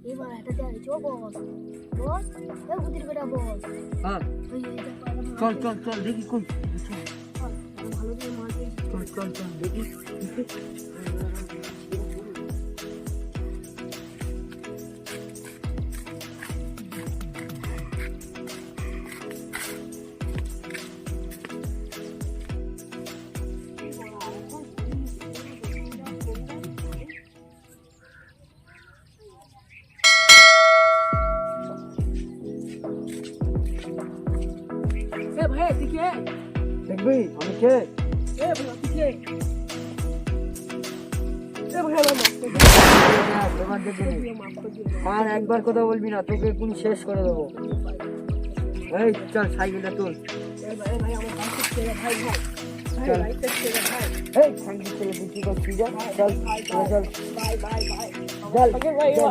এবার একটা দেখ চো বস বস এ বুদ্ধির বেটা বস হ্যাঁ ওই এইটা পাড়া চল চল চল দেখি কোন ভালো করে মাছ চল চল চল দেখি এ ভাই তুই কে দেখবি আমি কে এ ভাই তুই কে এ ভাই আমার মাছ তোমার দেখবি মাছ করে দিও আর একবার কথা বলবি না তোকে কোন শেষ করে দেবো এই চল সাইকেলটা তোল এ ভাই আমার মাছ ছেড়ে ভাই ভাই ভাই চল। লাইট ছেড়ে ভাই এই সাইকেল ছেলে তুই কি করছিস চল চল বাই বাই বাই চল ভাই চল